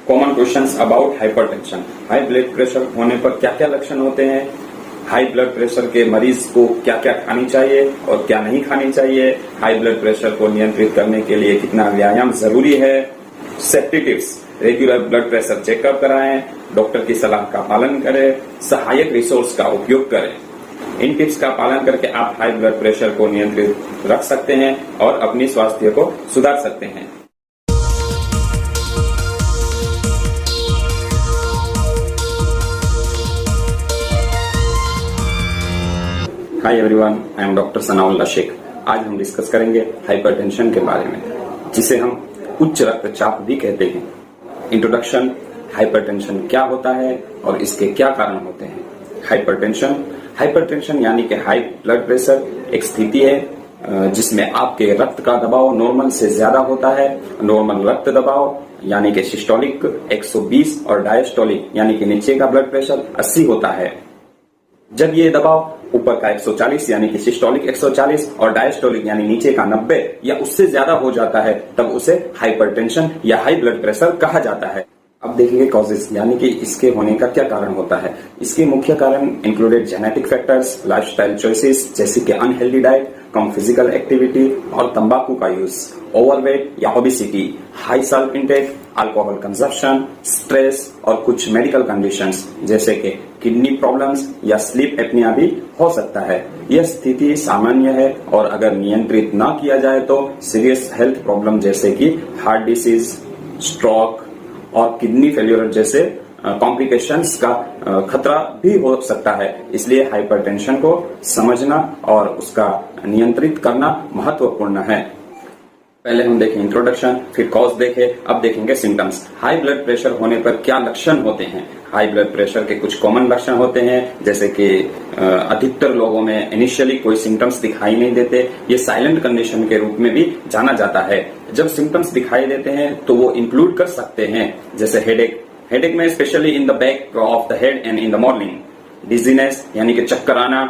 Common questions about hypertension. High blood pressure होने पर क्या क्या लक्षण होते हैं, हाई ब्लड प्रेशर के मरीज को क्या क्या खानी चाहिए और क्या नहीं खानी चाहिए, हाई ब्लड प्रेशर को नियंत्रित करने के लिए कितना व्यायाम जरूरी है, safety tips, regular blood pressure checkup कराएं, डॉक्टर की सलाह का पालन करें, सहायक रिसोर्स का उपयोग करें। इन टिप्स का पालन करके आप हाई ब्लड प्रेशर को नियंत्रित रख सकते हैं और अपनी स्वास्थ्य को सुधार सकते हैं। Hi everyone, I am doctor Sanaullah Sheikh. आज हम डिस्कस करेंगे हाइपरटेंशन के बारे में, जिसे हम उच्च रक्तचाप भी कहते हैं। इंट्रोडक्शन, हाइपरटेंशन क्या होता है और इसके क्या कारण होते हैं। हाइपरटेंशन यानी कि हाई ब्लड प्रेशर एक स्थिति है जिसमें आपके रक्त का दबाव नॉर्मल से ज्यादा होता है। नॉर्मल रक्त दबाव यानी कि सिस्टोलिक 120 और डायस्टोलिक यानी कि नीचे का ब्लड प्रेशर 80 होता है। जब ये दबाव ऊपर का 140 यानी कि सिस्टोलिक 140 और डायस्टोलिक यानी नीचे का 90 या उससे ज्यादा हो जाता है, तब उसे हाइपरटेंशन या हाई ब्लड प्रेशर कहा जाता है। अब देखेंगे कॉजेस यानी कि इसके होने का क्या कारण होता है। इसके मुख्य कारण included genetic factors, lifestyle choices जैसे कि अनहेल्दी डाइट, कम फिजिकल एक्टिविटी और तंबाकू का यूज, ओवरवेट या obesity, high Salt intake, alcohol consumption, stress और कुछ मेडिकल कंडीशंस जैसे कि किडनी प्रॉब्लम्स या स्लीप एपनिया भी हो सकता है। यह स्थिति सामान्य है और अगर नियंत्रित न किया जाए तो सीरियस हेल्थ प्रॉब्लम जैसे कि हार्ट डिसीज, स्ट्रोक और किडनी फेल्यूर जैसे कॉम्प्लिकेशंस का खतरा भी हो सकता है। इसलिए हाइपरटेंशन को समझना और उसका नियंत्रित करना महत्वपूर्ण है। पहले हम देखें इंट्रोडक्शन, फिर कॉज देखें, अब देखेंगे सिम्टम्स। हाई ब्लड प्रेशर होने पर क्या लक्षण होते हैं। हाई ब्लड प्रेशर के कुछ कॉमन लक्षण होते हैं जैसे कि अधिकतर लोगों में इनिशियली कोई सिम्टम्स दिखाई नहीं देते। ये साइलेंट कंडीशन के रूप में भी जाना जाता है। जब सिम्टम्स दिखाई देते हैं तो वो इंक्लूड कर सकते हैं जैसे हेडेक में specially in the back of the head and in the morning, dizziness यानी कि चक्कर आना,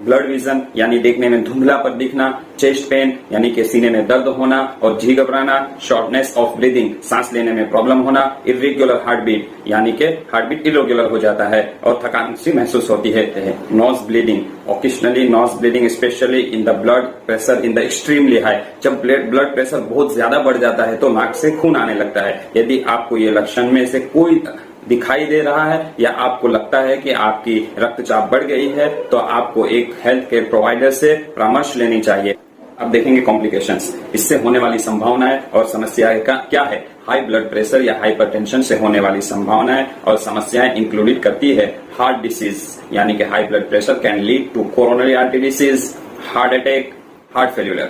ब्लड विजन यानी देखने में धुंधला पर दिखना, चेस्ट पेन यानी कि सीने में दर्द होना और जी घबराना, शॉर्टनेस ऑफ ब्रीदिंग सांस लेने में प्रॉब्लम होना, इरेगुलर हार्ट बीट यानी कि हार्ट बीट इरेगुलर हो जाता है और थकान सी महसूस होती है, nose bleeding, occasionally nose bleeding specially in the blood pressure in the extremely high. जब ब्लड प्रेशर बहुत ज्यादा बढ़ जाता है तो नाक से खून आने लगता है। यदि आपको ये लक्षण में से कोई दिखाई दे रहा है या आपको लगता है कि आपकी रक्तचाप बढ़ गई है तो आपको एक हेल्थ केयर प्रोवाइडर से परामर्श लेनी चाहिए। अब देखेंगे कॉम्प्लिकेशंस, इससे होने वाली संभावनाएं और समस्याएं क्या है। हाई ब्लड प्रेशर या हाइपरटेंशन से होने वाली संभावनाएं और समस्याएं इंक्लूडेड करती है हार्ट डिसीज यानी कि high blood pressure can lead to coronary artery disease, heart attack, heart failure,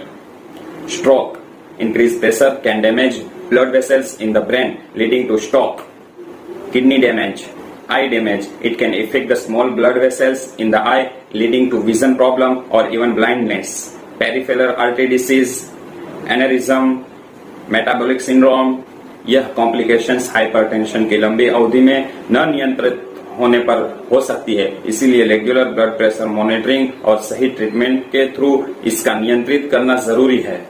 stroke, increase pressure can damage blood vessels in the brain leading to stroke, kidney damage, eye damage. It can affect the small blood vessels in the eye, leading to vision problem or even blindness. Peripheral artery disease, aneurysm, metabolic syndrome. यह complications hypertension की लंबी अवधि में न नियंत्रित होने पर हो सकती है। इसीलिए रेगुलर ब्लड प्रेशर मॉनिटरिंग और सही ट्रीटमेंट के थ्रू इसका नियंत्रित करना जरूरी है।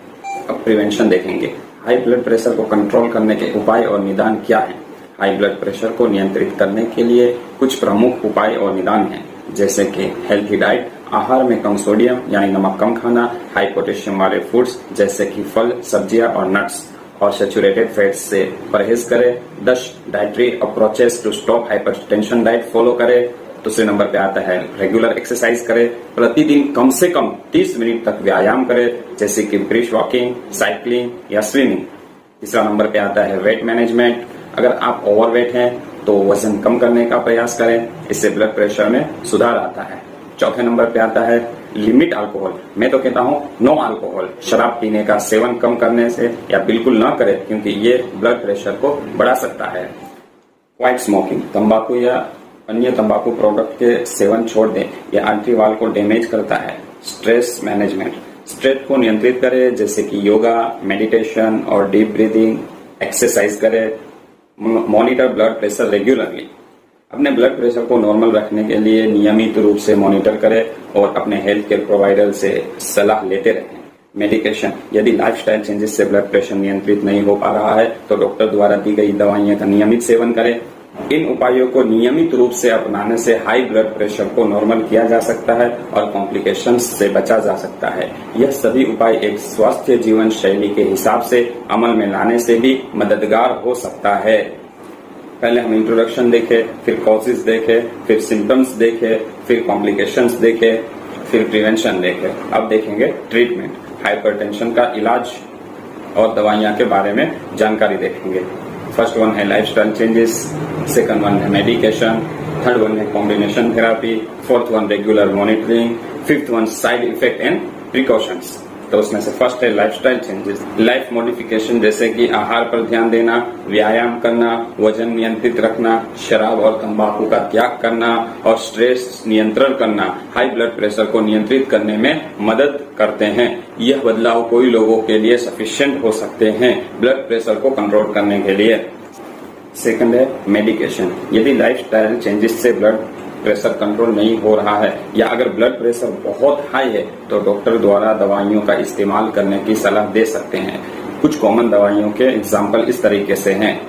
अब प्रिवेंशन देखेंगे। हाई ब्लड प्रेशर को कंट्रोल करने के उपाय और निदान क्या है। हाई ब्लड प्रेशर को नियंत्रित करने के लिए कुछ प्रमुख उपाय और निदान हैं जैसे कि हेल्थी डाइट, आहार में कम सोडियम यानी नमक कम खाना, हाई पोटेशियम वाले फूड्स जैसे कि फल, सब्जियां और नट्स और सैचुरेटेड फैट्स से परहेज करें। 10 dietary approaches to stop hypertension diet follow करें। दूसरे नंबर पे आता है रेगुलर एक्सरसाइज करें। प्रतिदिन कम से कम 30 मिनट तक व्यायाम करें जैसे कि ब्रिस्क वॉकिंग, साइकिलिंग या स्विमिंग। तीसरा नंबर पे आता है वेट मैनेजमेंट। अगर आप ओवरवेट हैं तो वजन कम करने का प्रयास करें, इससे ब्लड प्रेशर में सुधार आता है। चौथे नंबर पे आता है लिमिट अल्कोहल। मैं तो कहता हूँ नो अल्कोहल। शराब पीने का सेवन कम करने से या बिल्कुल न करें क्योंकि ये ब्लड प्रेशर को बढ़ा सकता है। क्वाइट स्मोकिंग, तंबाकू या अन्य तंबाकू प्रोडक्ट के सेवन छोड़ दें, यह आर्टरी वॉल को डैमेज करता है। स्ट्रेस मैनेजमेंट, स्ट्रेस को नियंत्रित करें जैसे कि योगा, मेडिटेशन और डीप ब्रीदिंग, एक्सरसाइज करें। मॉनिटर ब्लड प्रेशर रेगुलरली, अपने ब्लड प्रेशर को नॉर्मल रखने के लिए नियमित रूप से मॉनिटर करें और अपने हेल्थ केयर प्रोवाइडर से सलाह लेते रहें। मेडिकेशन, यदि लाइफस्टाइल चेंजेस से ब्लड प्रेशर नियंत्रित नहीं हो पा रहा है तो डॉक्टर द्वारा दी गई दवाइयां का नियमित सेवन करें। इन उपायों को नियमित रूप से अपनाने से हाई ब्लड प्रेशर को नॉर्मल किया जा सकता है और कॉम्प्लिकेशंस से बचा जा सकता है। यह सभी उपाय एक स्वस्थ जीवन शैली के हिसाब से अमल में लाने से भी मददगार हो सकता है। पहले हम इंट्रोडक्शन देखें, फिर कॉजेज देखें, फिर सिम्टम्स देखें, फिर कॉम्प्लिकेशंस देखें, फिर प्रिवेंशन देखें। अब देखेंगे ट्रीटमेंट, हाइपरटेंशन का इलाज और दवाइयां के बारे में जानकारी देखेंगे। फर्स्ट वन है लाइफस्टाइल चेंजेस, सेकंड वन है मेडिकेशन, थर्ड वन है combination therapy, fourth one regular monitoring, fifth one side effect and precautions. तो उसमें से फर्स्ट है लाइफस्टाइल चेंजेस। लाइफ मॉडिफिकेशन जैसे कि आहार पर ध्यान देना, व्यायाम करना, वजन नियंत्रित रखना, शराब और तंबाकू का त्याग करना और स्ट्रेस नियंत्रण करना हाई ब्लड प्रेशर को नियंत्रित करने में मदद करते हैं। यह बदलाव कोई लोगों के लिए सफिशिएंट हो सकते हैं ब्लड प्रेशर को कंट्रोल करने के लिए। सेकंड है मेडिकेशन। यदि लाइफस्टाइल चेंजेस से ब्लड प्रेशर कंट्रोल नहीं हो रहा है या अगर ब्लड प्रेशर बहुत हाई है तो डॉक्टर द्वारा दवाइयों का इस्तेमाल करने की सलाह दे सकते हैं। कुछ कॉमन दवाइयों के एग्जाम्पल इस तरीके से हैं।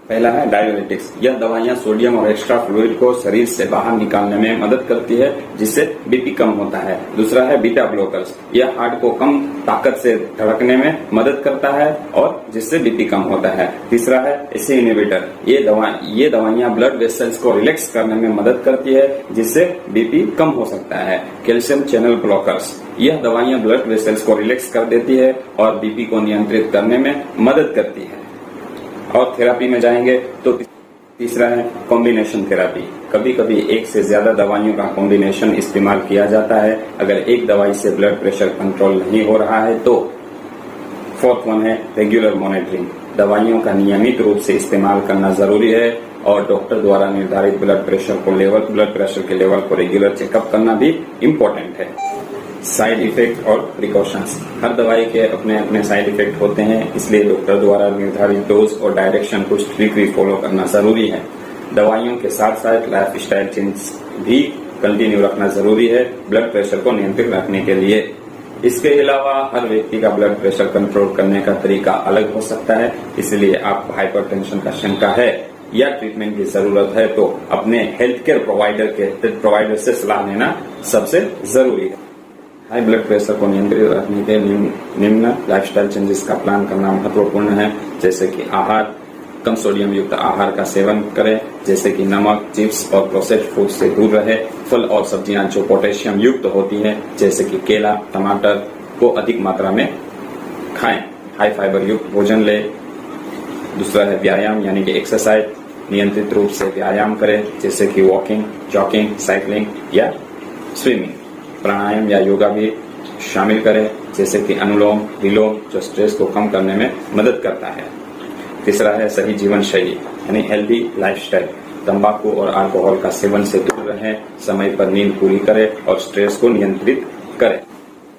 पहला है डाययूरेटिक्स। यह दवाइयां सोडियम और एक्स्ट्रा फ्लूइड को शरीर से बाहर निकालने में मदद करती है जिससे बीपी कम होता है। दूसरा है बीटा ब्लॉकर्स। यह हार्ट को कम ताकत से धड़कने में मदद करता है और जिससे बीपी कम होता है। तीसरा है एसी इनहिबिटर। ये दवाइयां ब्लड वेसल्स को रिलैक्स करने में मदद करती है जिससे बीपी कम हो सकता है। Calcium channel blockers. यह दवाइयां ब्लड वेसल्स को रिलैक्स कर देती है और बीपी को नियंत्रित करने में मदद करती है। और थेरापी में जाएंगे तो तीसरा है कॉम्बिनेशन थेरापी। कभी कभी एक से ज्यादा दवाइयों का कॉम्बिनेशन इस्तेमाल किया जाता है। अगर एक दवाई से ब्लड प्रेशर कंट्रोल नहीं हो रहा है तो फोर्थ वन है रेगुलर मॉनिटरिंग। दवाइयों का नियमित रूप से इस्तेमाल करना जरूरी है और डॉक्टर द्वारा निर्धारित ब्लड प्रेशर के लेवल को रेगुलर चेकअप करना भी इम्पोर्टेंट है। साइड इफेक्ट और प्रिकॉशंस। हर दवाई के अपने अपने साइड इफेक्ट होते हैं, इसलिए डॉक्टर द्वारा निर्धारित डोज और डायरेक्शन को स्ट्रिक्टली फॉलो करना जरूरी है। दवाइयों के साथ साथ लाइफ स्टाइल चेंज भी कंटिन्यू रखना जरूरी है ब्लड प्रेशर को नियंत्रित रखने के लिए। इसके अलावा हर व्यक्ति का ब्लड प्रेशर कंट्रोल करने का तरीका अलग हो सकता है, इसलिए आप हाइपरटेंशन का शंका है या ट्रीटमेंट की जरूरत है तो अपने हेल्थ केयर प्रोवाइडर से सलाह लेना सबसे जरूरी है। हाई ब्लड प्रेशर को नियंत्रित रखने के निम्न लाइफस्टाइल चेंजेस का प्लान करना महत्वपूर्ण है, जैसे कि आहार, कम सोडियम युक्त आहार का सेवन करें, जैसे कि नमक, चिप्स और प्रोसेस्ड फूड से दूर रहे। फल और सब्जियां जो पोटेशियम युक्त होती हैं, जैसे कि केला, टमाटर को अधिक मात्रा में खाएं। हाई फाइबर युक्त भोजन लें। दूसरा है व्यायाम यानी कि एक्सरसाइज। नियंत्रित रूप से व्यायाम करें, जैसे कि वॉकिंग, जॉगिंग, साइकिलिंग या स्विमिंग। प्राणायाम या योगा भी शामिल करें, जैसे कि अनुलोम विलोम, जो स्ट्रेस को कम करने में मदद करता है। तीसरा है सही जीवन शैली यानी हेल्दी लाइफस्टाइल। तंबाकू और अल्कोहल का सेवन से दूर रहें, समय पर नींद पूरी करें और स्ट्रेस को नियंत्रित करें।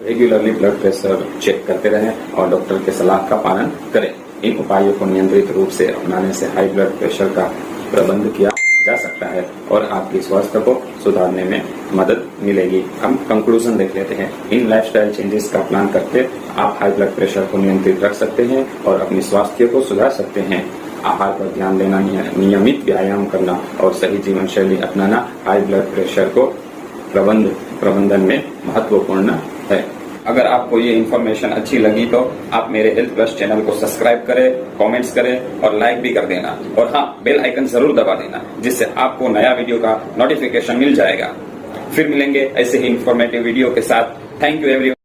रेगुलरली ब्लड प्रेशर चेक करते रहें और डॉक्टर के सलाह का पालन करें। इन उपायों को नियंत्रित रूप से अपनाने से हाई ब्लड प्रेशर का प्रबंध किया जा सकता है और आपकी स्वास्थ्य को सुधारने में मदद मिलेगी। हम कंक्लूजन देख लेते हैं। इन लाइफस्टाइल चेंजेस का प्लान करके आप हाई ब्लड प्रेशर को नियंत्रित रख सकते हैं और अपनी स्वास्थ्य को सुधार सकते हैं। आहार पर ध्यान देना, नियमित व्यायाम करना और सही जीवन शैली अपनाना हाई ब्लड प्रेशर को प्रबंधन में महत्वपूर्ण है। अगर आपको ये इन्फॉर्मेशन अच्छी लगी तो आप मेरे हेल्थ प्लस चैनल को सब्सक्राइब करें, कमेंट्स करें और लाइक भी कर देना। और हाँ, बेल आइकन जरूर दबा देना, जिससे आपको नया वीडियो का नोटिफिकेशन मिल जाएगा। फिर मिलेंगे ऐसे ही इन्फॉर्मेटिव वीडियो के साथ। Thank you everyone.